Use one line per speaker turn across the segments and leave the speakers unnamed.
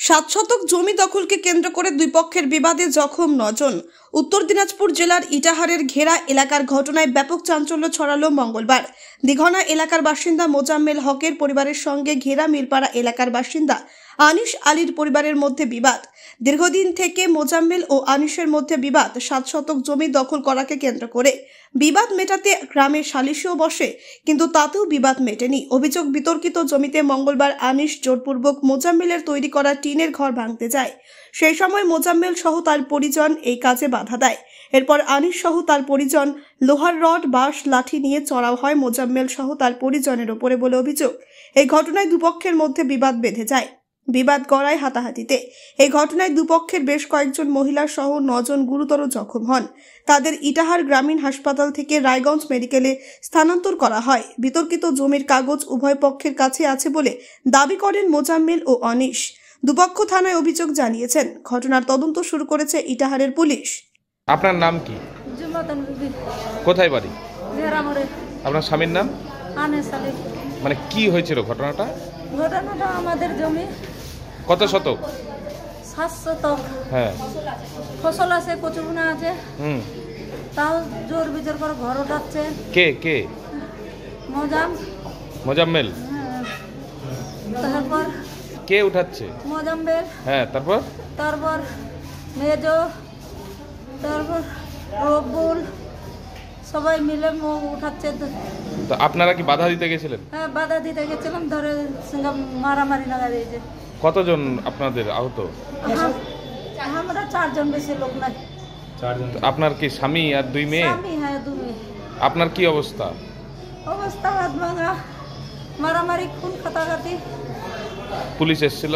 7 শতক জমি দখলকে কেন্দ্র করে দুই পক্ষের বিবাদে জখম 9 জন। উত্তর দিনাজপুর জেলার ইটাহারের ঘেরা এলাকার ঘটনায় ব্যাপক চাঞ্চল্য ছড়ালো মঙ্গলবার। দিঘনা এলাকার বাসিন্দা মোজাম্মেল হকের পরিবারের সঙ্গে ঘেরা মিরপাড়া এলাকার বাসিন্দা আনিস আলীর পরিবারের মধ্যে বিবাদ। দীর্ঘদিন থেকে মোজাম্মেল ও আনিসের মধ্যে বিবাদ 7 শতক জমি দখল করাকে কেন্দ্র করে। বিবাদ মেটাতে গ্রামে সালিশিও বসে, কিন্তু তাতেও বিবাদ মেটেনি। অভিযোগ, বিতর্কিত জমিতে মঙ্গলবার আনিস জোরপূর্বক মোজাম্মেলের তৈরি করা টিনের ঘর ভাঙতে যায়। সেই সময় মোজাম্মেল সহ তার পরিজন এই কাজে বাধা দেয়। এরপর আনিস সহ তার পরিজন লোহার রড, বাঁশ, লাঠি নিয়ে চড়াও হয় মোজাম্মেল সহ তার পরিজনের ওপরে বলে অভিযোগ। এই ঘটনায় দুপক্ষের মধ্যে বিবাদ বেঁধে যায়। বিবাদ গড়ায় হাতাহাতিতে। এই ঘটনায় দুপক্ষের বেশ কয়েকজন মহিলা সহ 9 জন গুরুতর জখম হন। তাদের ইটাহার গ্রামীণ হাসপাতাল থেকে রায়গঞ্জ মেডিকেলে স্থানান্তর করা হয়। বিতর্কিত জমির কাগজ উভয় পক্ষের কাছে আছে বলে দাবি করেন মোজাম্মেল ও অনিশ। দুপক্ষ থানায় অভিযোগ জানিয়েছেন। ঘটনার তদন্ত শুরু করেছে ইটাহারের পুলিশ।
আপনার নাম কি? কোথায় বাড়ি? আপনার স্বামীর নাম?
আনিস আলী।
মানে কি হয়েছিল ঘটনাটা?
ঘটনাটা আমাদের জমি
কত শতক?
7 শতক।
হ্যাঁ,
ফসল আছে, কচুগুনা আছে। তাও জোর বিচার করে ঘর উঠাচ্ছে।
কে কে? মোজাম্মেল।
তারপর
কে উঠাচ্ছে?
মোজাম্মেল।
হ্যাঁ,
তারপর মেজো, তারপর রব্বুল, সবাই মিলে উঠাচ্ছে।
তো আপনারা কি বাধা দিতে গেছিলেন?
হ্যাঁ, বাধা দিতে গেছিলাম, ধরে সঙ্গে মারামারি লাগা দিয়েছে।
কতজন আপনাদের আহত?
আমরা 4 জন, বেশি লোক নাই।
4 জন। আপনার কি স্বামী আর 2 মেয়ে?
স্বামী, হ্যাঁ, 2 মেয়ে।
আপনার কি অবস্থা?
অবস্থা হাত ভাঙা, মারামারি, খুন খাতাখাতি।
পুলিশ এসেছিল?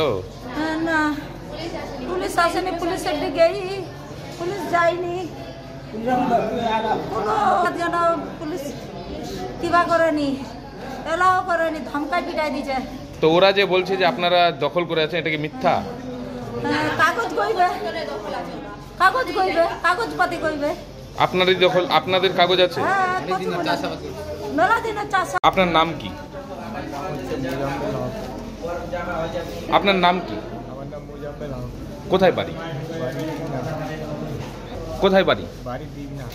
না, পুলিশ আসেনি। পুলিশের দিকেই পুলিশ যায়নি। কোনো যেন পুলিশ কিবা করেনি, এলাও করেনি, ধমকাই পিটাই দিছে।
তো ওরা যে বলছে যে আপনারা দখল করে আছেন, এটা কি মিথ্যা?
কাগজ কইবে, কাগজপাতি কইবে।
আপনারই দখল, আপনাদের কাগজ আছে?
মেলা দিনের চাষ।
আপনার নাম কি? আপনার নাম কি?
আমার নাম মোজাম্মেল হক।
কোথায় বাড়ি? কোথায় বাড়ি?
বাড়ি দিঘনা।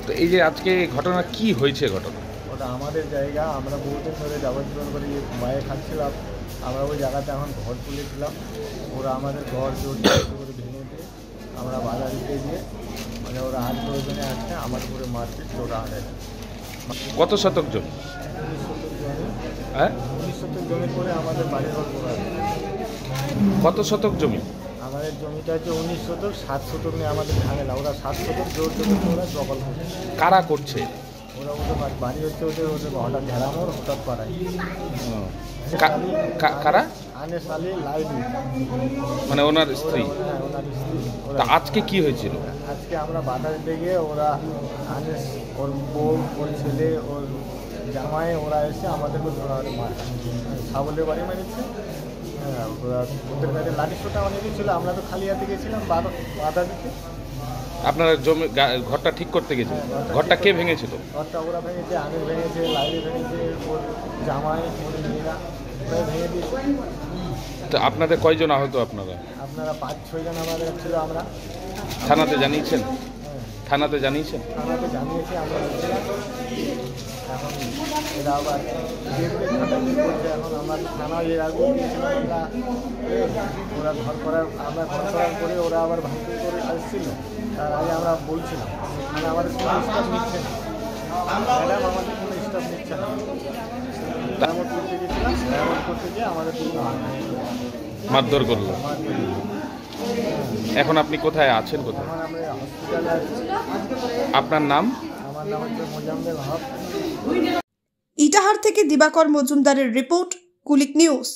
তো এই যে আজকে ঘটনা, কি হয়েছে ঘটনা?
ওটা আমাদের জায়গা, আমরা বহুদিন ধরে যাবজ্জীবন করে বাইরে খাচ্ছিলাম। আমরা ওই জায়গাতে এখন ঘর তুলেছিলাম। ওরা আমাদের ঘর জোর করে ভেঙে দিয়ে, আমরা বাধা দিতে গিয়ে মানে ওরা হাত প্রয়োজনে আসছে, আমার উপরে মারপিট ওরা আনে।
কত শতক জমি?
19 শতক জমি।
হ্যাঁ,
19 শতক জমির পরে আমাদের বাড়ির ঘর করা আছে।
কত শতক জমি?
আমাদের জমিটা হচ্ছে 19 শতক। 7 শতক নিয়ে আমাদের ঝামেলা। ওরা 7 শতক জোর ওরা দখল করছে।
কারা করছে?
ওরা ওদের বাড়ি হচ্ছে ওদের হঠাৎ ঘেরানোর হঠাৎ পাড়ায়।
কারা?
আনিস আলী লাইলি,
মানে ওনার স্ত্রী।
হ্যাঁ, ওনার স্ত্রী।
তা আজকে কি হয়েছিল?
আজকে আমরা বাধা দিতে গিয়ে ওরা আনিস, ওর বউ, ওর ছেলে, ওর জামাই, ওরা এসে আমাদেরকে ধরে মারে, ছাগলের বাড়ি মেরেছে। হ্যাঁ, ওরা ওদের কাছে লাঠি ছোটা অনেকই ছিল। আমরা তো খালি হাতে গেছিলাম বাধা দিতে।
আপনারা জমি ঘরটা ঠিক করতে গেছে? ঘরটা কে ভেঙেছিল?
ঘরটা ওরা ভেঙেছে, আনিস ভেঙেছে, লাইলি ভেঙেছে, ওর জামাই, ওর মেয়েরা ওরা ভেঙে দিয়েছে।
তো আপনাদের কয়জন আহত? আপনারা
5-6 জন আমাদের ছিল। আমরা
থানাতে জানিয়েছেন? থানাতে জানিয়েছেন?
থানাতে জানিয়েছি আমরা। এখন এরা আবার দেখবে থানাতে করছে। এখন আমরা থানা এর আগে গিয়েছিলাম। ওরা ঘর করার, আমরা ঘর করার পরে ওরা আবার ভাঙচুর করে আসছিল। তার আগে আমরা বলছিলাম, মানে আমাদের কোনো স্টাফ নিচ্ছে না, ম্যাডাম আমাদের কোনো স্টাফ নিচ্ছে না। মেরামত করতে গেছিলাম, মেরামত করতে গিয়ে আমাদের
মারধর করলো। এখন আপনি কোথায় আছেন? কোথায়?
এখন আমরা হসপিটালে আছি।
আপনার নাম?
আমার নাম হচ্ছে মোজাম্মেল হক।
ইটাহার থেকে দিবাকর মজুমদারের রিপোর্ট, কুলিক নিউজ।